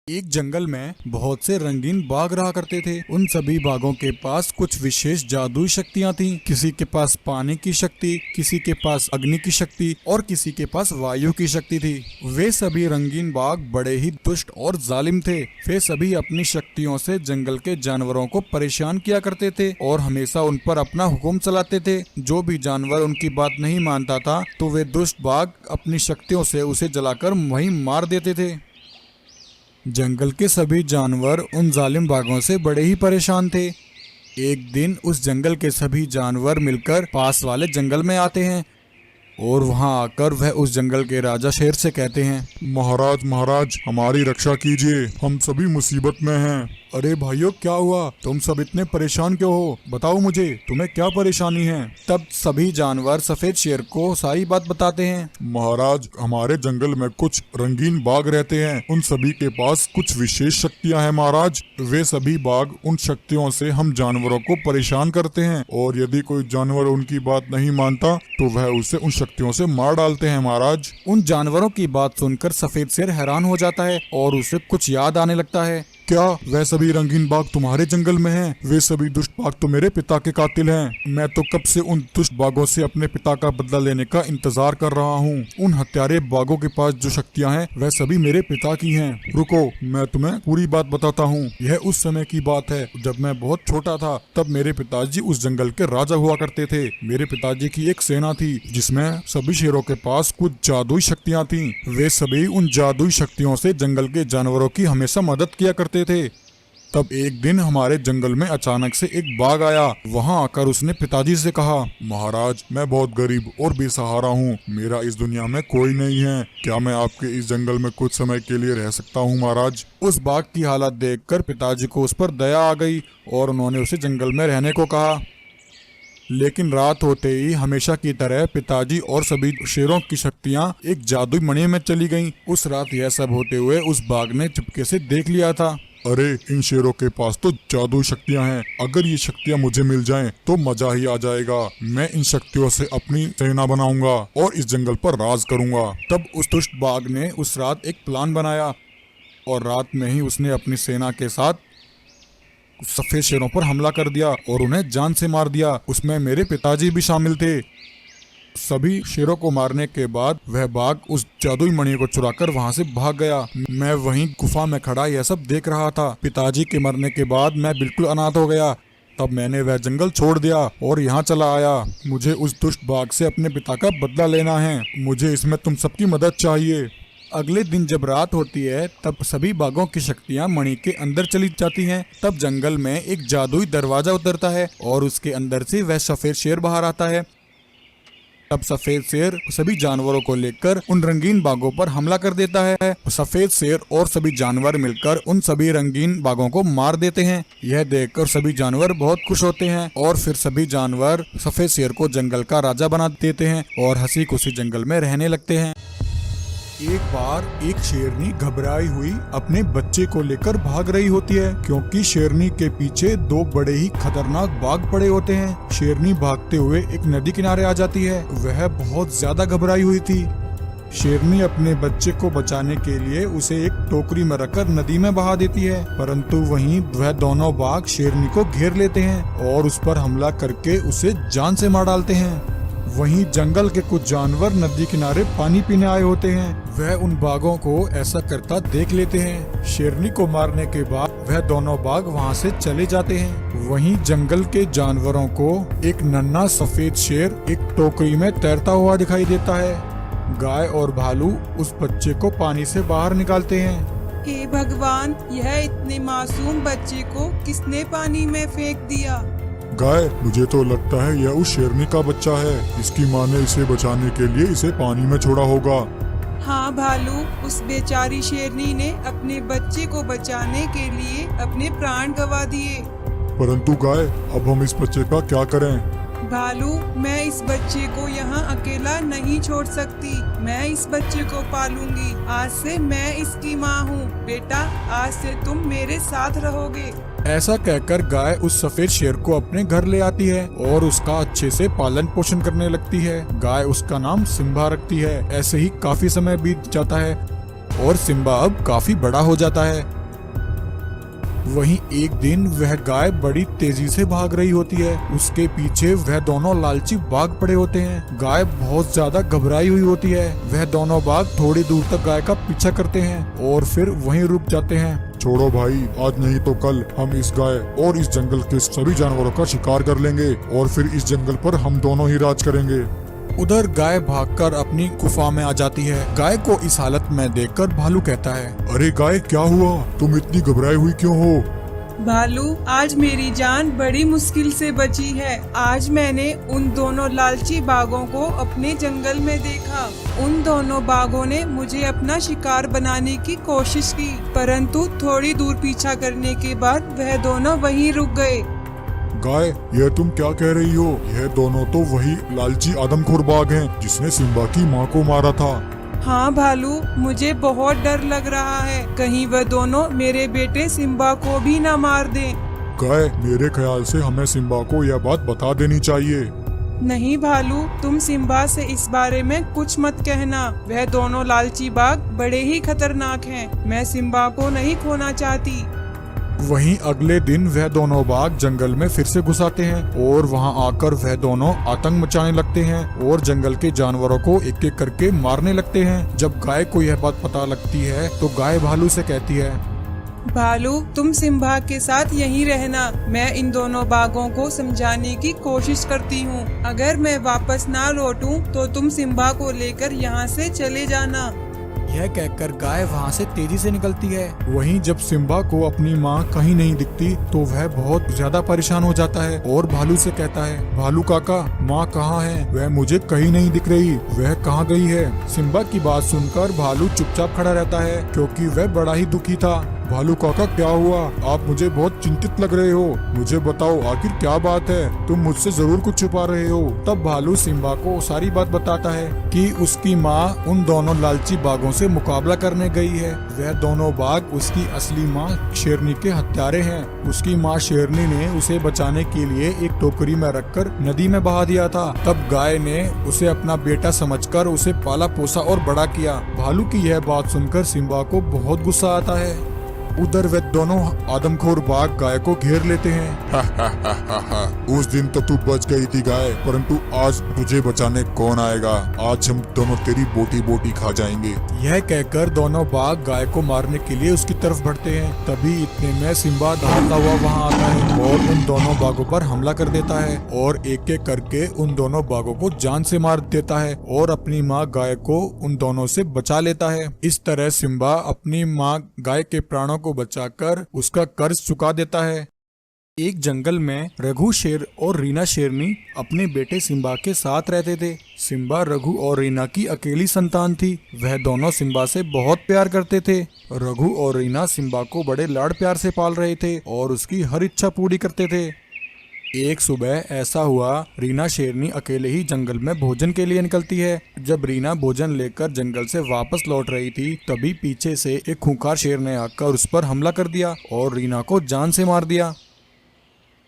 एक जंगल में बहुत से रंगीन बाग रहा करते थे। उन सभी बागों के पास कुछ विशेष जादुई शक्तियाँ थीं। किसी के पास पानी की शक्ति, किसी के पास अग्नि की शक्ति और किसी के पास वायु की शक्ति थी। वे सभी रंगीन बाग बड़े ही दुष्ट और जालिम थे। वे सभी अपनी शक्तियों से जंगल के जानवरों को परेशान किया करते थे और हमेशा उन पर अपना हुक्म चलाते थे। जो भी जानवर उनकी बात नहीं मानता था तो वे दुष्ट बाग अपनी शक्तियों से उसे जलाकर वहीं मार देते थे। जंगल के सभी जानवर उन जालिम बाघों से बड़े ही परेशान थे। एक दिन उस जंगल के सभी जानवर मिलकर पास वाले जंगल में आते हैं और वहां आकर वह उस जंगल के राजा शेर से कहते हैं, महाराज महाराज हमारी रक्षा कीजिए, हम सभी मुसीबत में हैं। अरे भाइयों क्या हुआ, तुम सब इतने परेशान क्यों हो? बताओ मुझे तुम्हें क्या परेशानी है। तब सभी जानवर सफेद शेर को सारी बात बताते हैं। महाराज हमारे जंगल में कुछ रंगीन बाघ रहते हैं, उन सभी के पास कुछ विशेष शक्तियां हैं महाराज। वे सभी बाघ उन शक्तियों से हम जानवरों को परेशान करते हैं और यदि कोई जानवर उनकी बात नहीं मानता तो वह उसे उन शक्तियों से मार डालते हैं महाराज। उन जानवरों की बात सुनकर सफेद शेर हैरान हो जाता है और उसे कुछ याद आने लगता है। क्या वह सभी रंगीन बाघ तुम्हारे जंगल में हैं? वे सभी दुष्ट बाघ तो मेरे पिता के कातिल हैं। मैं तो कब से उन दुष्ट बाघों से अपने पिता का बदला लेने का इंतजार कर रहा हूँ। उन हत्यारे बाघों के पास जो शक्तियाँ हैं वह सभी मेरे पिता की हैं। रुको, मैं तुम्हें पूरी बात बताता हूँ। यह उस समय की बात है जब मैं बहुत छोटा था। तब मेरे पिताजी उस जंगल के राजा हुआ करते थे। मेरे पिताजी की एक सेना थी जिसमें सभी शेरों के पास कुछ जादुई शक्तियाँ थी। वे सभी उन जादुई शक्तियों से जंगल के जानवरों की हमेशा मदद किया करते थे। तब एक दिन हमारे जंगल में अचानक से एक बाघ आया। वहां आकर उसने पिताजी से कहा, महाराज मैं बहुत गरीब और बेसहारा हूँ, मेरा इस दुनिया में कोई नहीं है। क्या मैं आपके इस जंगल में कुछ समय के लिए रह सकता हूँ महाराज? उस बाघ की हालत देखकर पिताजी को उस पर दया आ गई और उन्होंने उसे जंगल में रहने को कहा। लेकिन रात होते ही हमेशा की तरह पिताजी और सभी शेरों की शक्तियाँ एक जादुई मणि में चली गईं। उस रात यह सब होते हुए उस बाघ ने चुपके से देख लिया था। अरे इन शेरों के पास तो जादुई शक्तियां हैं, अगर ये शक्तियां मुझे मिल जाएं तो मजा ही आ जाएगा। मैं इन शक्तियों से अपनी सेना बनाऊंगा और इस जंगल पर राज करूंगा। तब उस दुष्ट बाघ ने उस रात एक प्लान बनाया और रात में ही उसने अपनी सेना के साथ सफेद शेरों पर हमला कर दिया और उन्हें जान से मार दिया। उसमें मेरे पिताजी भी शामिल थे। सभी शेरों को मारने के बाद वह बाघ उस जादुई मणि को चुराकर वहां से भाग गया। मैं वहीं गुफा में खड़ा यह सब देख रहा था। पिताजी के मरने के बाद मैं बिल्कुल अनाथ हो गया। तब मैंने वह जंगल छोड़ दिया और यहाँ चला आया। मुझे उस दुष्ट बाघ से अपने पिता का बदला लेना है। मुझे इसमें तुम सबकी मदद चाहिए। अगले दिन जब रात होती है तब सभी बाघों की शक्तियाँ मणि के अंदर चली जाती हैं। तब जंगल में एक जादुई दरवाजा उतरता है और उसके अंदर से वह सफेद शेर बाहर आता है। तब सफेद शेर सभी जानवरों को लेकर उन रंगीन बाघों पर हमला कर देता है। सफेद शेर और सभी जानवर मिलकर उन सभी रंगीन बाघों को मार देते हैं। यह देखकर सभी जानवर बहुत खुश होते हैं और फिर सभी जानवर सफेद शेर को जंगल का राजा बना देते हैं और हंसी खुशी जंगल में रहने लगते हैं। एक बार एक शेरनी घबराई हुई अपने बच्चे को लेकर भाग रही होती है, क्योंकि शेरनी के पीछे दो बड़े ही खतरनाक बाघ पड़े होते हैं। शेरनी भागते हुए एक नदी किनारे आ जाती है। वह बहुत ज्यादा घबराई हुई थी। शेरनी अपने बच्चे को बचाने के लिए उसे एक टोकरी में रखकर नदी में बहा देती है, परंतु वहीं वह दोनों बाघ शेरनी को घेर लेते हैं और उस पर हमला करके उसे जान से मार डालते हैं। वहीं जंगल के कुछ जानवर नदी किनारे पानी पीने आए होते हैं। वह उन बाघों को ऐसा करता देख लेते हैं। शेरनी को मारने के बाद वह दोनों बाघ वहां से चले जाते हैं। वहीं जंगल के जानवरों को एक नन्हा सफेद शेर एक टोकरी में तैरता हुआ दिखाई देता है। गाय और भालू उस बच्चे को पानी से बाहर निकालते हैं। हे भगवान, यह इतने मासूम बच्चे को किसने पानी में फेंक दिया? गाय, मुझे तो लगता है यह उस शेरनी का बच्चा है। इसकी माँ ने इसे बचाने के लिए इसे पानी में छोड़ा होगा। हाँ भालू, उस बेचारी शेरनी ने अपने बच्चे को बचाने के लिए अपने प्राण गंवा दिए। परंतु गाय, अब हम इस बच्चे का क्या करें? भालू, मैं इस बच्चे को यहाँ अकेला नहीं छोड़ सकती। मैं इस बच्चे को पालूंगी। आज से मैं इसकी माँ हूँ। बेटा, आज से तुम मेरे साथ रहोगे। ऐसा कहकर गाय उस सफेद शेर को अपने घर ले आती है और उसका अच्छे से पालन पोषण करने लगती है। गाय उसका नाम सिम्बा रखती है। ऐसे ही काफी समय बीत जाता है। और सिम्बा अब काफी बड़ा हो जाता है। वहीं एक दिन वह गाय बड़ी तेजी से भाग रही होती है। उसके पीछे वह दोनों लालची बाघ पड़े होते हैं। गाय बहुत ज्यादा घबराई हुई होती है। वह दोनों बाघ थोड़ी दूर तक गाय का पीछा करते हैं और फिर वहीं रुक जाते हैं। छोड़ो भाई, आज नहीं तो कल हम इस गाय और इस जंगल के सभी जानवरों का शिकार कर लेंगे और फिर इस जंगल पर हम दोनों ही राज करेंगे। उधर गाय भागकर अपनी गुफा में आ जाती है। गाय को इस हालत में देखकर भालू कहता है, अरे गाय, क्या हुआ? तुम इतनी घबराई हुई क्यों हो? भालू, आज मेरी जान बड़ी मुश्किल से बची है। आज मैंने उन दोनों लालची बाघों को अपने जंगल में देखा। उन दोनों बाघों ने मुझे अपना शिकार बनाने की कोशिश की, परंतु थोड़ी दूर पीछा करने के बाद वह दोनों वहीं रुक गए। गाय, यह तुम क्या कह रही हो? यह दोनों तो वही लालची आदमखोर बाघ हैं जिसने सिम्बा की माँ को मारा था। हाँ भालू, मुझे बहुत डर लग रहा है, कहीं वह दोनों मेरे बेटे सिम्बा को भी न मार दें। गाय, मेरे ख्याल से हमें सिम्बा को यह बात बता देनी चाहिए। नहीं भालू, तुम सिम्बा से इस बारे में कुछ मत कहना। वह दोनों लालची बाघ बड़े ही खतरनाक हैं। मैं सिम्बा को नहीं खोना चाहती। वहीं अगले दिन वह दोनों बाघ जंगल में फिर से घुस आते हैं और वहां आकर वह दोनों आतंक मचाने लगते हैं और जंगल के जानवरों को एक एक करके मारने लगते हैं। जब गाय को यह बात पता लगती है तो गाय भालू से कहती है, भालू, तुम सिम्बा के साथ यहीं रहना। मैं इन दोनों बाघों को समझाने की कोशिश करती हूँ। अगर मैं वापस ना लौटूं तो तुम सिम्बा को लेकर यहाँ से चले जाना। यह कहकर गाय वहाँ से तेजी से निकलती है। वहीं जब सिम्बा को अपनी माँ कहीं नहीं दिखती तो वह बहुत ज्यादा परेशान हो जाता है और भालू से कहता है, भालू काका, माँ कहाँ है? वह मुझे कहीं नहीं दिख रही, वह कहाँ गई है? सिम्बा की बात सुनकर भालू चुपचाप खड़ा रहता है क्योंकि वह बड़ा ही दुखी था। भालू काका, क्या हुआ? आप मुझे बहुत चिंतित लग रहे हो। मुझे बताओ, आखिर क्या बात है? तुम मुझसे जरूर कुछ छुपा रहे हो। तब भालू सिम्बा को सारी बात बताता है कि उसकी माँ उन दोनों लालची बाघों से मुकाबला करने गई है। वह दोनों बाघ उसकी असली माँ शेरनी के हत्यारे हैं। उसकी माँ शेरनी ने उसे बचाने के लिए एक टोकरी में रखकर नदी में बहा दिया था। तब गाय ने उसे अपना बेटा समझकर उसे पाला पोसा और बड़ा किया। भालू की यह बात सुनकर सिम्बा को बहुत गुस्सा आता है। उधर वे दोनों आदमखोर बाघ गाय को घेर लेते हैं। उस दिन तो तू बच गई थी गाय, परंतु आज तुझे बचाने कौन आएगा? आज हम दोनों तेरी बोटी बोटी खा जाएंगे। यह कहकर दोनों बाघ गाय को मारने के लिए उसकी तरफ बढ़ते हैं। तभी इतने में सिम्बा दौड़ता हुआ वहां आता है और उन दोनों बाघों पर हमला कर देता है और एक एक करके उन दोनों बाघों को जान से मार देता है और अपनी माँ गाय को उन दोनों से बचा लेता है। इस तरह सिम्बा अपनी माँ गाय के प्राणों को बचाकर उसका कर्ज चुका देता है। एक जंगल में रघु शेर और रीना शेरनी अपने बेटे सिम्बा के साथ रहते थे। सिम्बा रघु और रीना की अकेली संतान थी। वह दोनों सिम्बा से बहुत प्यार करते थे। रघु और रीना सिम्बा को बड़े लाड़ प्यार से पाल रहे थे और उसकी हर इच्छा पूरी करते थे। एक सुबह ऐसा हुआ, रीना शेरनी अकेले ही जंगल में भोजन के लिए निकलती है। जब रीना भोजन लेकर जंगल से वापस लौट रही थी तभी पीछे से एक खूंखार शेर ने आकर उस पर हमला कर दिया और रीना को जान से मार दिया।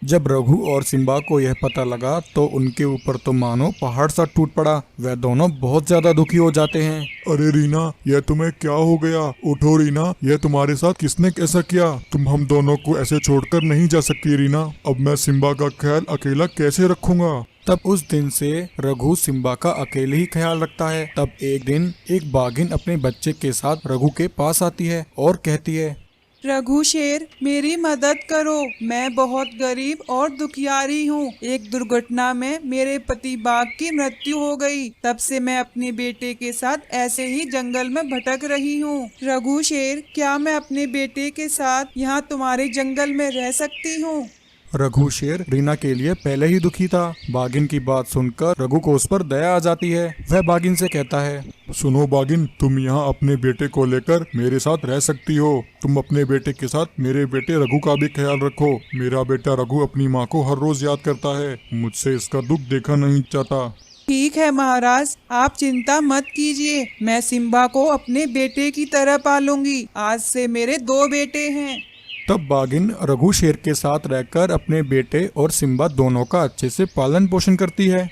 जब रघु और सिम्बा को यह पता लगा तो उनके ऊपर तो मानो पहाड़ सा टूट पड़ा। वह दोनों बहुत ज्यादा दुखी हो जाते हैं। अरे रीना, यह तुम्हें क्या हो गया? उठो रीना, यह तुम्हारे साथ किसने कैसा किया? तुम हम दोनों को ऐसे छोड़कर नहीं जा सकती रीना। अब मैं सिम्बा का ख्याल अकेला कैसे रखूंगा? तब उस दिन से रघु सिम्बा का अकेले ही ख्याल रखता है। तब एक दिन एक बाघिन अपने बच्चे के साथ रघु के पास आती है और कहती है, रघु शेर, मेरी मदद करो। मैं बहुत गरीब और दुखियारी हूँ। एक दुर्घटना में मेरे पति बाघ की मृत्यु हो गई। तब से मैं अपने बेटे के साथ ऐसे ही जंगल में भटक रही हूँ। रघु शेर, क्या मैं अपने बेटे के साथ यहाँ तुम्हारे जंगल में रह सकती हूँ? रघु शेर रीना के लिए पहले ही दुखी था। बाघिन की बात सुनकर रघु को उस पर दया आ जाती है। वह बाघिन से कहता है, सुनो बाघिन, तुम यहाँ अपने बेटे को लेकर मेरे साथ रह सकती हो। तुम अपने बेटे के साथ मेरे बेटे रघु का भी ख्याल रखो। मेरा बेटा रघु अपनी माँ को हर रोज याद करता है। मुझसे इसका दुख देखा नहीं चाहता। ठीक है महाराज, आप चिंता मत कीजिए। मैं सिम्बा को अपने बेटे की तरह पालूंगी। आज से मेरे 2 बेटे हैं। तब बाघिन रघु शेर के साथ रहकर अपने बेटे और सिम्बा दोनों का अच्छे से पालन पोषण करती है।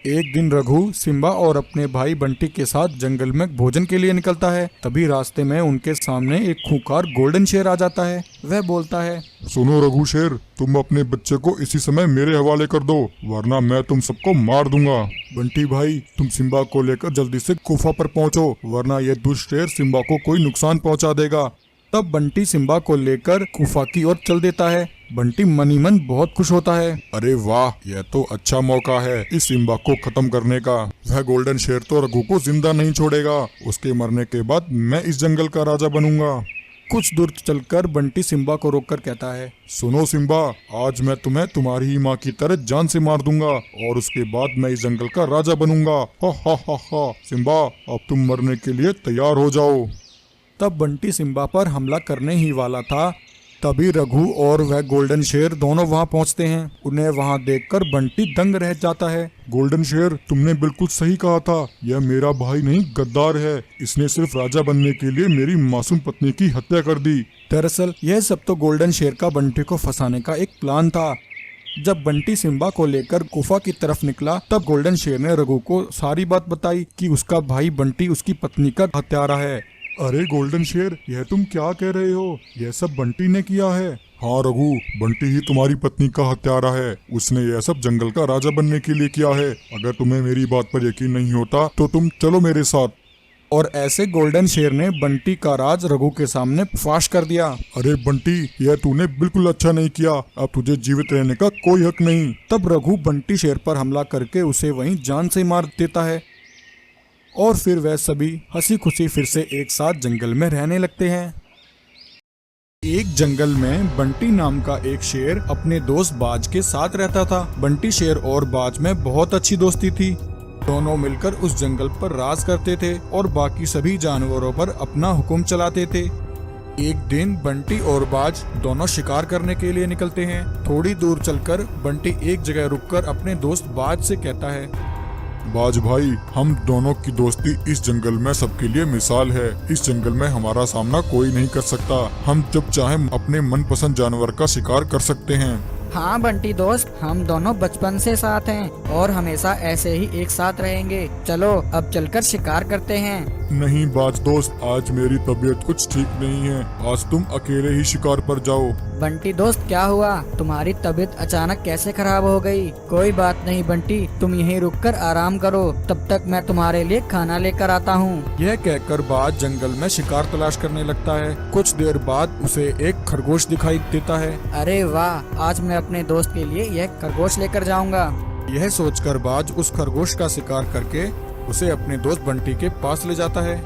एक दिन रघु सिम्बा और अपने भाई बंटी के साथ जंगल में भोजन के लिए निकलता है। तभी रास्ते में उनके सामने एक खूंखार गोल्डन शेर आ जाता है। वह बोलता है, सुनो रघु शेर, तुम अपने बच्चे को इसी समय मेरे हवाले कर दो, वरना मैं तुम सबको मार दूंगा। बंटी भाई, तुम सिम्बा को लेकर जल्दी से गुफा पर पहुंचो, वरना ये दुष्ट शेर सिम्बा को कोई नुकसान पहुंचा देगा। तब बंटी सिम्बा को लेकर गुफा की ओर चल देता है। बंटी मन ही मन बहुत खुश होता है। अरे वाह, यह तो अच्छा मौका है इस सिम्बा को खत्म करने का। वह गोल्डन शेर तो रघु को जिंदा नहीं छोड़ेगा। उसके मरने के बाद मैं इस जंगल का राजा बनूंगा। कुछ दूर चलकर बंटी सिम्बा को रोककर कहता है, सुनो सिम्बा, आज मैं तुम्हें तुम्हारी ही माँ की तरह जान से मार दूंगा और उसके बाद मैं इस जंगल का राजा बनूंगा। हा हा हा हा। सिम्बा, अब तुम मरने के लिए तैयार हो जाओ। तब बंटी सिम्बा पर हमला करने ही वाला था। तभी रघु और वह गोल्डन शेर दोनों वहां पहुंचते हैं। उन्हें वहां देखकर बंटी दंग रह जाता है। गोल्डन शेर, तुमने बिल्कुल सही कहा था। यह मेरा भाई नहीं, गद्दार है। इसने सिर्फ राजा बनने के लिए मेरी मासूम पत्नी की हत्या कर दी। दरअसल यह सब तो गोल्डन शेर का बंटी को फंसाने का एक प्लान था। जब बंटी सिम्बा को लेकर गुफा की तरफ निकला, तब गोल्डन शेर ने रघु को सारी बात बताई कि उसका भाई बंटी उसकी पत्नी का हत्यारा है। अरे गोल्डन शेर, यह तुम क्या कह रहे हो? यह सब बंटी ने किया है। हाँ रघु, बंटी ही तुम्हारी पत्नी का हत्यारा है। उसने यह सब जंगल का राजा बनने के लिए किया है। अगर तुम्हें मेरी बात पर यकीन नहीं होता तो तुम चलो मेरे साथ। और ऐसे गोल्डन शेर ने बंटी का राज रघु के सामने फाश कर दिया। अरे बंटी, यह तूने बिल्कुल अच्छा नहीं किया। अब तुझे जीवित रहने का कोई हक नहीं। तब रघु बंटी शेर पर हमला करके उसे वहीं जान से मार देता है और फिर वह सभी हंसी खुशी फिर से एक साथ जंगल में रहने लगते हैं। एक जंगल में बंटी नाम का एक शेर अपने दोस्त बाज के साथ रहता था। बंटी शेर और बाज में बहुत अच्छी दोस्ती थी। दोनों मिलकर उस जंगल पर राज करते थे और बाकी सभी जानवरों पर अपना हुक्म चलाते थे। एक दिन बंटी और बाज दोनों शिकार करने के लिए निकलते हैं। थोड़ी दूर चलकर बंटी एक जगह रुककर अपने दोस्त बाज से कहता है, बाज भाई, हम दोनों की दोस्ती इस जंगल में सबके लिए मिसाल है। इस जंगल में हमारा सामना कोई नहीं कर सकता। हम जब चाहे अपने मनपसंद जानवर का शिकार कर सकते हैं। हाँ बंटी दोस्त, हम दोनों बचपन से साथ हैं और हमेशा ऐसे ही एक साथ रहेंगे। चलो अब चलकर शिकार करते हैं। नहीं बाज दोस्त, आज मेरी तबीयत कुछ ठीक नहीं है। आज तुम अकेले ही शिकार पर जाओ। बंटी दोस्त, क्या हुआ? तुम्हारी तबीयत अचानक कैसे खराब हो गई? कोई बात नहीं बंटी, तुम यहीं रुककर आराम करो। तब तक मैं तुम्हारे लिए खाना लेकर आता हूँ। यह कहकर बाज जंगल में शिकार तलाश करने लगता है। कुछ देर बाद उसे एक खरगोश दिखाई देता है। अरे वाह, आज मैं अपने दोस्त के लिए यह खरगोश लेकर जाऊंगा। यह सोचकर बाज उस खरगोश का शिकार करके उसे अपने दोस्त बंटी के पास ले जाता है।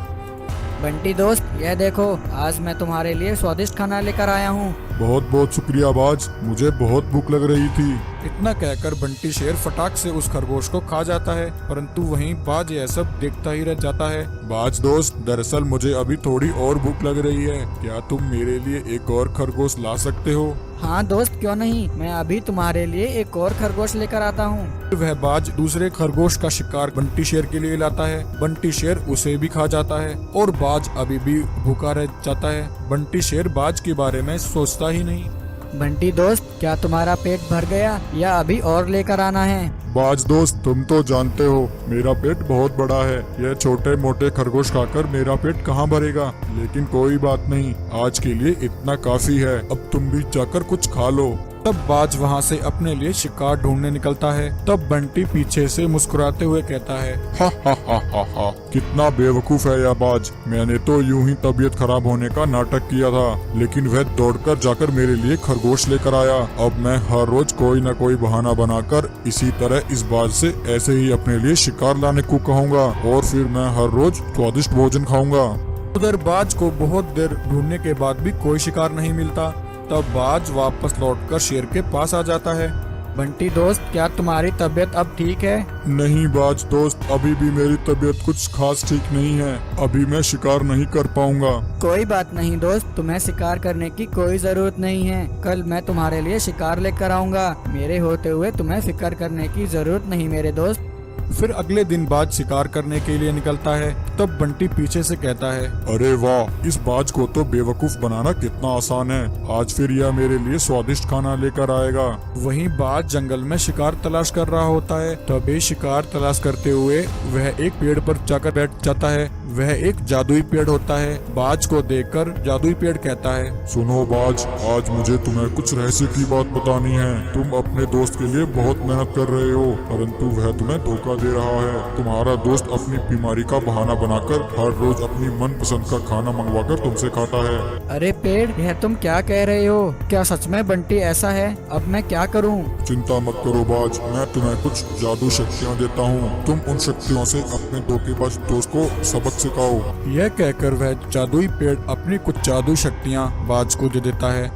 बंटी दोस्त, यह देखो, आज मैं तुम्हारे लिए स्वादिष्ट खाना लेकर आया हूँ। बहुत बहुत शुक्रिया बाज, मुझे बहुत भूख लग रही थी। इतना कहकर बंटी शेर फटाक से उस खरगोश को खा जाता है, परंतु वहीं बाज यह सब देखता ही रह जाता है। बाज दोस्त, दरअसल मुझे अभी थोड़ी और भूख लग रही है। क्या तुम मेरे लिए एक और खरगोश ला सकते हो? हाँ दोस्त, क्यों नहीं, मैं अभी तुम्हारे लिए एक और खरगोश लेकर आता हूँ। वह बाज दूसरे खरगोश का शिकार बंटी शेर के लिए लाता है। बंटी शेर उसे भी खा जाता है और बाज अभी भी भूखा रह जाता है। बंटी शेर बाज के बारे में सोचता ही नहीं। बंटी दोस्त, क्या तुम्हारा पेट भर गया या अभी और लेकर आना है? बाज दोस्त, तुम तो जानते हो मेरा पेट बहुत बड़ा है। यह छोटे मोटे खरगोश खाकर मेरा पेट कहाँ भरेगा। लेकिन कोई बात नहीं, आज के लिए इतना काफी है। अब तुम भी जाकर कुछ खा लो। तब बाज वहाँ से अपने लिए शिकार ढूंढने निकलता है। तब बंटी पीछे से मुस्कुराते हुए कहता है, हा हा हा हा हा, कितना बेवकूफ है यह बाज। मैंने तो यूं ही तबीयत खराब होने का नाटक किया था, लेकिन वह दौड़कर जाकर मेरे लिए खरगोश लेकर आया। अब मैं हर रोज कोई न कोई बहाना बनाकर इसी तरह इस बाज से ऐसे ही अपने लिए शिकार लाने को कहूँगा और फिर मैं हर रोज स्वादिष्ट भोजन खाऊंगा। उधर बाज को बहुत देर ढूंढने के बाद भी कोई शिकार नहीं मिलता। तब बाज वापस लौटकर शेर के पास आ जाता है। बंटी दोस्त, क्या तुम्हारी तबीयत अब ठीक है? नहीं बाज दोस्त, अभी भी मेरी तबीयत कुछ खास ठीक नहीं है। अभी मैं शिकार नहीं कर पाऊंगा। कोई बात नहीं दोस्त, तुम्हें शिकार करने की कोई जरूरत नहीं है। कल मैं तुम्हारे लिए शिकार लेकर आऊंगा। मेरे होते हुए तुम्हें फिक्र करने की जरूरत नहीं मेरे दोस्त। फिर अगले दिन बाज शिकार करने के लिए निकलता है। तब बंटी पीछे से कहता है, अरे वाह, इस बाज को तो बेवकूफ बनाना कितना आसान है। आज फिर यह मेरे लिए स्वादिष्ट खाना लेकर आएगा। वहीं बाज जंगल में शिकार तलाश कर रहा होता है। तभी शिकार तलाश करते हुए वह एक पेड़ पर जाकर बैठ जाता है। वह एक जादुई पेड़ होता है। बाज को देखकर जादुई पेड़ कहता है, सुनो बाज, आज मुझे तुम्हें कुछ रहस्य की बात बतानी है। तुम अपने दोस्त के लिए बहुत मेहनत कर रहे हो, परंतु वह तुम्हें धोखा दे रहा है। तुम्हारा दोस्त अपनी बीमारी का बहाना बनाकर हर रोज अपनी मनपसंद का खाना मंगवाकर तुमसे खाता है। अरे पेड़, यह तुम क्या कह रहे हो? क्या सच में बंटी ऐसा है? अब मैं क्या करूं? चिंता मत करो बाज, मैं तुम्हें कुछ जादू शक्तियाँ देता हूँ। तुम उन शक्तियों से अपने धोखेबाज दोस्त को सबक सिखाओ। यह कहकर वह जादुई पेड़ अपनी कुछ जादू शक्तियाँ बाज को दे देता है।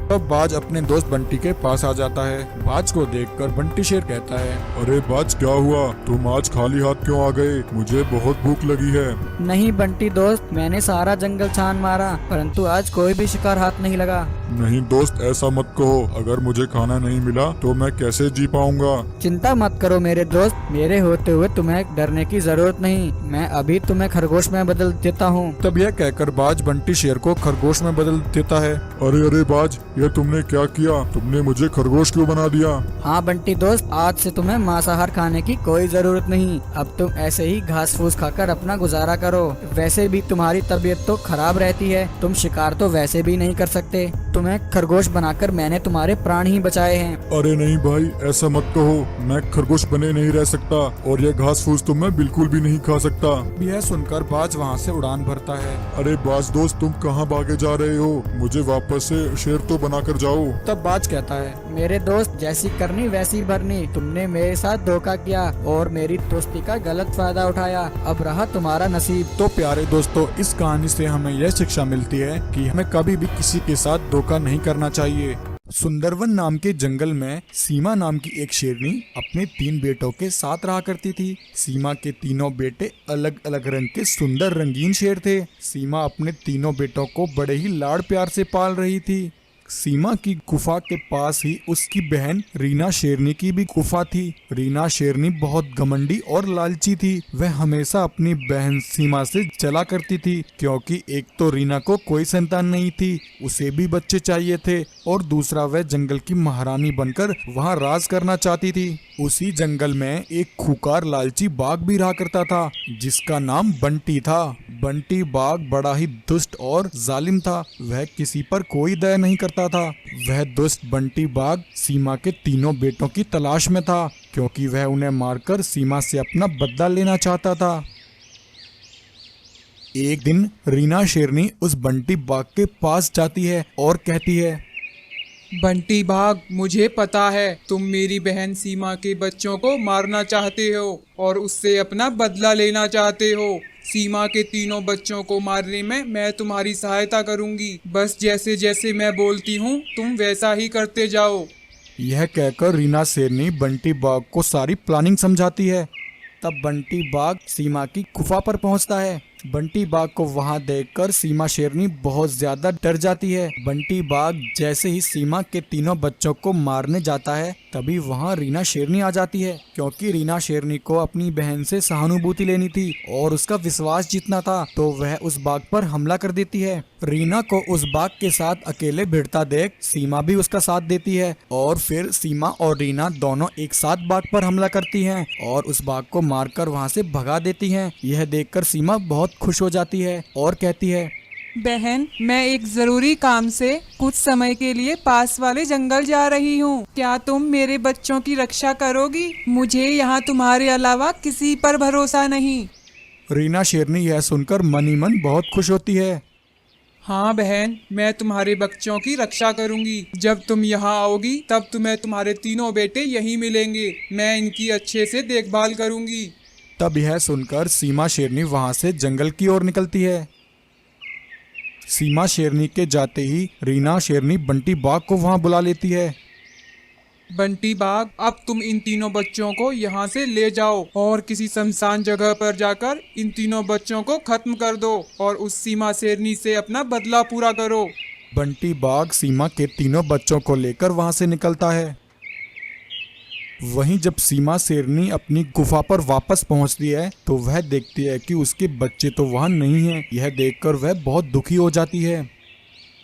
तब बाज अपने दोस्त बंटी के पास आ जाता है। बाज को देखकर बंटी शेर कहता है, अरे बाज, क्या हुआ? तुम आज खाली हाथ क्यों आ गए? मुझे बहुत भूख लगी है। नहीं बंटी दोस्त, मैंने सारा जंगल छान मारा, परंतु आज कोई भी शिकार हाथ नहीं लगा। नहीं दोस्त, ऐसा मत कहो। अगर मुझे खाना नहीं मिला तो मैं कैसे जी पाऊंगा? चिंता मत करो मेरे दोस्त, मेरे होते हुए तुम्हें डरने की जरूरत नहीं। मैं अभी तुम्हें खरगोश में बदल देता हूँ। तब यह कहकर बाज बंटी शेर को खरगोश में बदल देता है। अरे बाज, ये तुमने क्या किया? तुमने मुझे खरगोश क्यों बना दिया? हाँ बंटी दोस्त, आज से तुम्हें मांसाहार खाने की कोई जरूरत नहीं। अब तुम ऐसे ही घास फूस खाकर अपना गुजारा करो। वैसे भी तुम्हारी तबीयत तो खराब रहती है, तुम शिकार तो वैसे भी नहीं कर सकते। तुम्हें खरगोश बनाकर मैंने तुम्हारे प्राण ही बचाए हैं। अरे नहीं भाई, ऐसा मत कहो। मैं खरगोश बने नहीं रह सकता, और ये घास फूस तो मैं बिल्कुल भी नहीं खा सकता। यह सुनकर बाज वहाँ से उड़ान भरता है। अरे बाज दोस्त, तुम कहाँ भागे जा रहे हो? मुझे वापस से शेर तो बनाकर जाओ। तब बाज कहता है, मेरे दोस्त, जैसी करनी वैसी भरनी। तुमने मेरे साथ धोखा किया और मेरी दोस्ती का गलत फायदा उठाया। अब रहा तुम्हारा नसीब। तो प्यारे दोस्तों, इस कहानी से हमें यह शिक्षा मिलती है कि हमें कभी भी किसी के साथ धोखा नहीं करना चाहिए। सुंदरवन नाम के जंगल में सीमा नाम की एक शेरनी अपने 3 बेटों के साथ रहा करती थी। सीमा के तीनों बेटे अलग अलग रंग के सुंदर रंगीन शेर थे। सीमा अपने तीनों बेटों को बड़े ही लाड़ प्यार से पाल रही थी। सीमा की गुफा के पास ही उसकी बहन रीना शेरनी की भी गुफा थी। रीना शेरनी बहुत घमंडी और लालची थी। वह हमेशा अपनी बहन सीमा से चला करती थी, क्योंकि एक तो रीना को कोई संतान नहीं थी, उसे भी बच्चे चाहिए थे, और दूसरा वह जंगल की महारानी बनकर वहां राज करना चाहती थी। उसी जंगल में एक खूंखार लालची बाघ भी रहा करता था, जिसका नाम बंटी था। बंटी बाघ बड़ा ही दुष्ट और जालिम था। वह किसी पर कोई दया नहीं करता था। वह दुष्ट बंटी बाघ सीमा के तीनों बेटों की तलाश में था, क्योंकि वह उन्हें मारकर सीमा से अपना बदला लेना चाहता था। एक दिन रीना शेरनी उस बंटी बाघ के पास जाती है और कहती है, बंटी बाघ, मुझे पता है तुम मेरी बहन सीमा के बच्चों को मारना चाहते हो और उससे अपना बदला लेना चाहते हो। सीमा के तीनों बच्चों को मारने में मैं तुम्हारी सहायता करूंगी। बस जैसे जैसे मैं बोलती हूँ तुम वैसा ही करते जाओ। यह कहकर रीना शेरनी बंटी बाघ को सारी प्लानिंग समझाती है। तब बंटी बाघ सीमा की गुफा पर पहुंचता है। बंटी बाघ को वहां देखकर सीमा शेरनी बहुत ज्यादा डर जाती है। बंटी बाघ जैसे ही सीमा के तीनों बच्चों को मारने जाता है, तभी वहां रीना शेरनी आ जाती है, क्योंकि रीना शेरनी को अपनी बहन से सहानुभूति लेनी थी और उसका विश्वास जीतना था, तो वह उस बाघ पर हमला कर देती है। रीना को उस बाघ के साथ अकेले भिड़ता देख सीमा भी उसका साथ देती है, और फिर सीमा और रीना दोनों एक साथ बाघ पर हमला करती हैं और उस बाघ को मारकर वहां से भगा देती हैं। यह देखकर सीमा बहुत खुश हो जाती है और कहती है, बहन, मैं एक जरूरी काम से कुछ समय के लिए पास वाले जंगल जा रही हूँ। क्या तुम मेरे बच्चों की रक्षा करोगी? मुझे यहाँ तुम्हारे अलावा किसी पर भरोसा नहीं। रीना शेरनी यह सुनकर मन ही मन बहुत खुश होती है। हाँ बहन, मैं तुम्हारे बच्चों की रक्षा करूंगी। जब तुम यहाँ आओगी तब तुम्हें तुम्हारे तीनों बेटे यहीं मिलेंगे। मैं इनकी अच्छे से देखभाल करूंगी। तब यह सुनकर सीमा शेरनी वहां से जंगल की ओर निकलती है। सीमा शेरनी के जाते ही रीना शेरनी बंटी बाघ को वहां बुला लेती है। बंटी बाघ, अब तुम इन तीनों बच्चों को यहाँ से ले जाओ और किसी शमशान जगह पर जाकर इन तीनों बच्चों को खत्म कर दो और उस सीमा शेरनी से अपना बदला पूरा करो। बंटी बाघ सीमा के तीनों बच्चों को लेकर वहां से निकलता है। वहीं जब सीमा शेरनी अपनी गुफा पर वापस पहुंचती है तो वह देखती है कि उसके बच्चे तो वहां नहीं हैं। यह देखकर वह बहुत दुखी हो जाती है।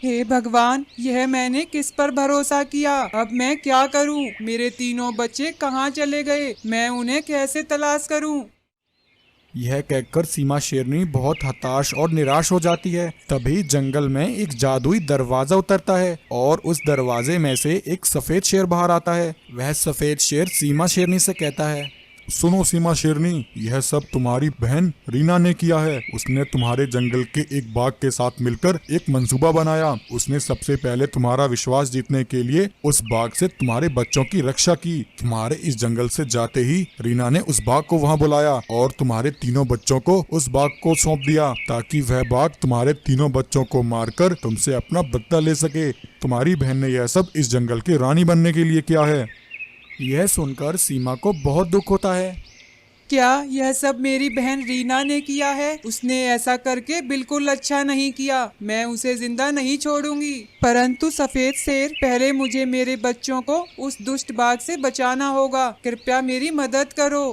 हे भगवान, यह मैंने किस पर भरोसा किया। अब मैं क्या करूं? मेरे तीनों बच्चे कहाँ चले गए? मैं उन्हें कैसे तलाश करूं? यह कहकर सीमा शेरनी बहुत हताश और निराश हो जाती है। तभी जंगल में एक जादुई दरवाजा उतरता है और उस दरवाजे में से एक सफेद शेर बाहर आता है। वह सफेद शेर सीमा शेरनी से कहता है, सुनो सीमा शेरनी, यह सब तुम्हारी बहन रीना ने किया है। उसने तुम्हारे जंगल के एक बाघ के साथ मिलकर एक मंसूबा बनाया। उसने सबसे पहले तुम्हारा विश्वास जीतने के लिए उस बाघ से तुम्हारे बच्चों की रक्षा की। तुम्हारे इस जंगल से जाते ही रीना ने उस बाघ को वहां बुलाया और तुम्हारे तीनों बच्चों को उस बाघ को सौंप दिया ताकि वह बाघ तुम्हारे तीनों बच्चों को मारकर तुमसे अपना बदला ले सके। तुम्हारी बहन ने यह सब इस जंगल की रानी बनने के लिए किया है। यह सुनकर सीमा को बहुत दुख होता है। क्या यह सब मेरी बहन रीना ने किया है? उसने ऐसा करके बिल्कुल अच्छा नहीं किया। मैं उसे जिंदा नहीं छोड़ूंगी। परंतु सफेद शेर, पहले मुझे मेरे बच्चों को उस दुष्ट बाघ से बचाना होगा। कृपया मेरी मदद करो।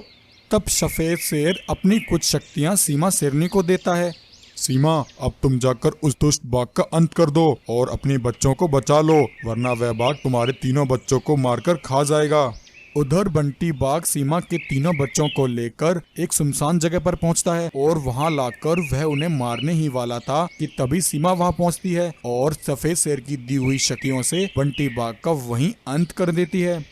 तब सफेद शेर अपनी कुछ शक्तियां सीमा शेरनी को देता है। सीमा, अब तुम जाकर उस दुष्ट बाघ का अंत कर दो और अपने बच्चों को बचा लो, वरना वह बाघ तुम्हारे तीनों बच्चों को मारकर खा जाएगा। उधर बंटी बाघ सीमा के तीनों बच्चों को लेकर एक सुनसान जगह पर पहुंचता है और वहां लाकर वह उन्हें मारने ही वाला था कि तभी सीमा वहां पहुंचती है और सफेद शेर की दी हुई शक्तियों से बंटी बाघ का वहीं अंत कर देती है।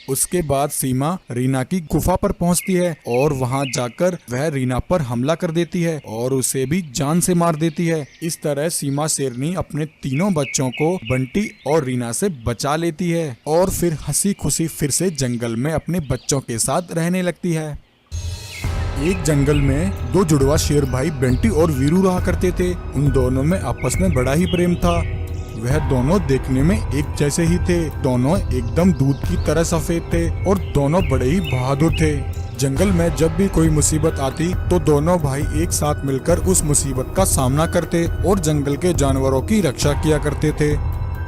उसके बाद सीमा रीना की गुफा पर पहुंचती है और वहां जाकर वह रीना पर हमला कर देती है और उसे भी जान से मार देती है। इस तरह सीमा शेरनी अपने तीनों बच्चों को बंटी और रीना से बचा लेती है और फिर हंसी खुशी फिर से जंगल में अपने बच्चों के साथ रहने लगती है। एक जंगल में दो जुड़वा शेर भाई बंटी और वीरू रहा करते थे। उन दोनों में आपस में बड़ा ही प्रेम था। वह दोनों देखने में एक जैसे ही थे। दोनों एकदम दूध की तरह सफेद थे और दोनों बड़े ही बहादुर थे। जंगल में जब भी कोई मुसीबत आती तो दोनों भाई एक साथ मिलकर उस मुसीबत का सामना करते और जंगल के जानवरों की रक्षा किया करते थे।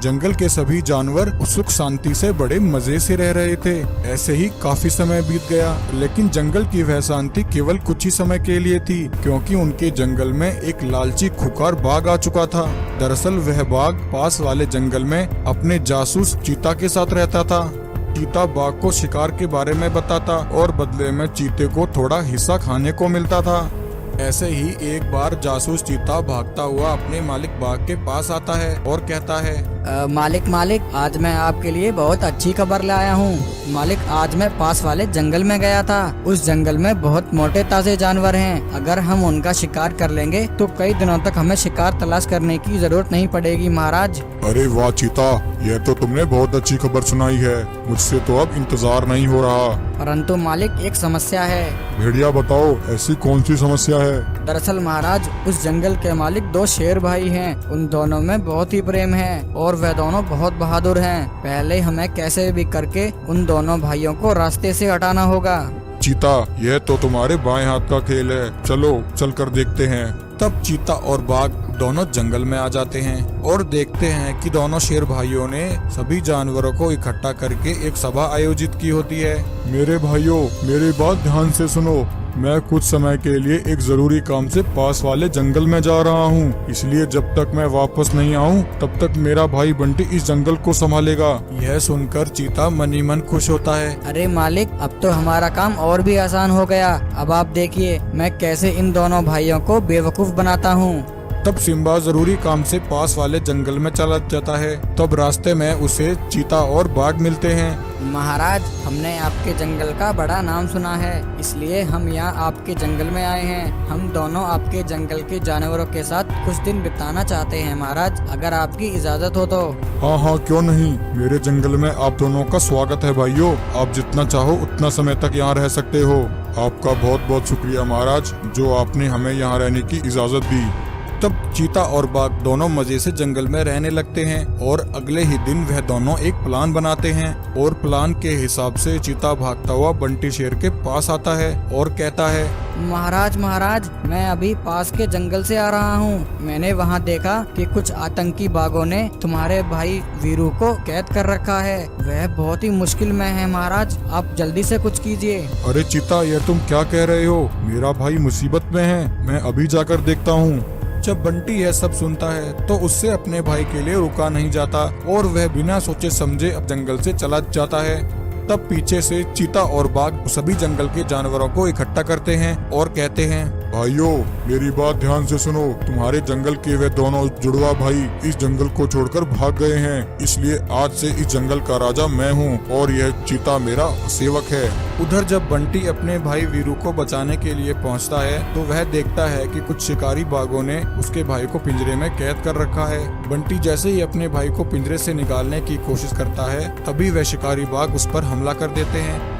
जंगल के सभी जानवर सुख शांति से बड़े मजे से रह रहे थे। ऐसे ही काफी समय बीत गया, लेकिन जंगल की वह शांति केवल कुछ ही समय के लिए थी, क्योंकि उनके जंगल में एक लालची खुखार बाघ आ चुका था। दरअसल वह बाघ पास वाले जंगल में अपने जासूस चीता के साथ रहता था। चीता बाघ को शिकार के बारे में बताता और बदले में चीते को थोड़ा हिस्सा खाने को मिलता था। ऐसे ही एक बार जासूस चीता भागता हुआ अपने मालिक बाघ के पास आता है और कहता है, मालिक, आज मैं आपके लिए बहुत अच्छी खबर लाया हूँ। मालिक, आज मैं पास वाले जंगल में गया था। उस जंगल में बहुत मोटे ताजे जानवर हैं। अगर हम उनका शिकार कर लेंगे तो कई दिनों तक हमें शिकार तलाश करने की जरूरत नहीं पड़ेगी महाराज। अरे वाह चीता, यह तो तुमने बहुत अच्छी खबर सुनाई है। मुझसे तो अब इंतजार नहीं हो रहा। परंतु मालिक, एक समस्या है। भेड़िया, बताओ ऐसी कौन सी समस्या है? दरअसल महाराज, उस जंगल के मालिक दो शेर भाई हैं। उन दोनों में बहुत ही प्रेम है और वह दोनों बहुत बहादुर हैं। पहले हमें कैसे भी करके उन दोनों भाइयों को रास्ते से हटाना होगा। चीता, यह तो तुम्हारे बाएं हाथ का खेल है। चलो चल कर देखते हैं। तब चीता और बाघ दोनों जंगल में आ जाते हैं और देखते हैं कि दोनों शेर भाइयों ने सभी जानवरों को इकट्ठा करके एक सभा आयोजित की होती है। मेरे भाइयों, मेरी बात ध्यान से सुनो। मैं कुछ समय के लिए एक जरूरी काम से पास वाले जंगल में जा रहा हूँ, इसलिए जब तक मैं वापस नहीं आऊँ तब तक मेरा भाई बंटी इस जंगल को संभालेगा। यह सुनकर चीता मन ही मन खुश होता है। अरे मालिक, अब तो हमारा काम और भी आसान हो गया। अब आप देखिए मैं कैसे इन दोनों भाइयों को बेवकूफ बनाता हूँ। तब सिम्बा जरूरी काम से पास वाले जंगल में चला जाता है। तब रास्ते में उसे चीता और बाघ मिलते हैं। महाराज, हमने आपके जंगल का बड़ा नाम सुना है, इसलिए हम यहाँ आपके जंगल में आए हैं। हम दोनों आपके जंगल के जानवरों के साथ कुछ दिन बिताना चाहते हैं महाराज, अगर आपकी इजाजत हो तो। हाँ, क्यों नहीं। मेरे जंगल में आप दोनों का स्वागत है भाइयों। आप जितना चाहो उतना समय तक यहाँ रह सकते हो। आपका बहुत बहुत शुक्रिया महाराज, जो आपने हमें यहाँ रहने की इजाजत दी। तब चीता और बाघ दोनों मजे से जंगल में रहने लगते हैं और अगले ही दिन वह दोनों एक प्लान बनाते हैं और प्लान के हिसाब से चीता भागता हुआ बंटी शेर के पास आता है और कहता है, महाराज महाराज, मैं अभी पास के जंगल से आ रहा हूँ। मैंने वहाँ देखा कि कुछ आतंकी बाघों ने तुम्हारे भाई वीरू को कैद कर रखा है। वह बहुत ही मुश्किल में है महाराज, आप जल्दी से कुछ कीजिए। अरे चीता, यह तुम क्या कह रहे हो? मेरा भाई मुसीबत में है, मैं अभी जाकर देखता हूँ। जब बंटी यह सब सुनता है तो उससे अपने भाई के लिए रुका नहीं जाता और वह बिना सोचे समझे अब जंगल से चला जाता है। तब पीछे से चीता और बाघ सभी जंगल के जानवरों को इकट्ठा करते हैं और कहते हैं, भाइयों, मेरी बात ध्यान से सुनो। तुम्हारे जंगल के वे दोनों जुड़वा भाई इस जंगल को छोड़कर भाग गए हैं, इसलिए आज से इस जंगल का राजा मैं हूँ और यह चीता मेरा सेवक है। उधर जब बंटी अपने भाई वीरू को बचाने के लिए पहुंचता है तो वह देखता है कि कुछ शिकारी बाघों ने उसके भाई को पिंजरे में कैद कर रखा है। बंटी जैसे ही अपने भाई को पिंजरे से निकालने की कोशिश करता है तभी वह शिकारी बाघ उस पर हमला कर देते हैं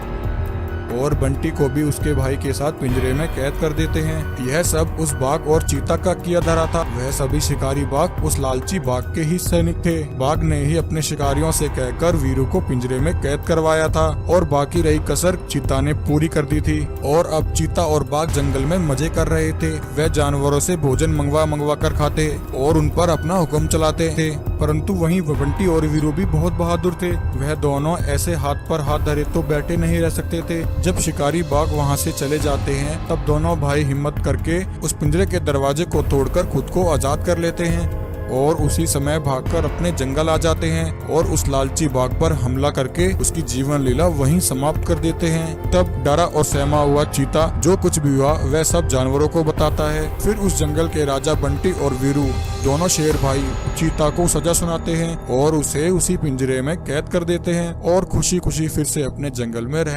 और बंटी को भी उसके भाई के साथ पिंजरे में कैद कर देते हैं। यह सब उस बाघ और चीता का किया धरा था। वह सभी शिकारी बाघ उस लालची बाघ के ही सैनिक थे। बाघ ने ही अपने शिकारियों से कहकर वीरू को पिंजरे में कैद करवाया था और बाकी रही कसर चीता ने पूरी कर दी थी। और अब चीता और बाघ जंगल में मजे कर रहे थे। वह जानवरों से भोजन मंगवा कर खाते और उन पर अपना हुक्म चलाते थे। परंतु वहीं बंटी और वीरू भी बहुत बहादुर थे। वह दोनों ऐसे हाथ पर हाथ धरे तो बैठे नहीं रह सकते थे। जब शिकारी बाघ वहां से चले जाते हैं तब दोनों भाई हिम्मत करके उस पिंजरे के दरवाजे को तोड़कर खुद को आजाद कर लेते हैं और उसी समय भागकर अपने जंगल आ जाते हैं और उस लालची बाघ पर हमला करके उसकी जीवन लीला वहीं समाप्त कर देते हैं। तब डरा और सहमा हुआ चीता जो कुछ भी हुआ वह सब जानवरों को बताता है। फिर उस जंगल के राजा बंटी और वीरू दोनों शेर भाई चीता को सजा सुनाते हैं और उसे उसी पिंजरे में कैद कर देते हैं और खुशी खुशी फिर से अपने जंगल में रहने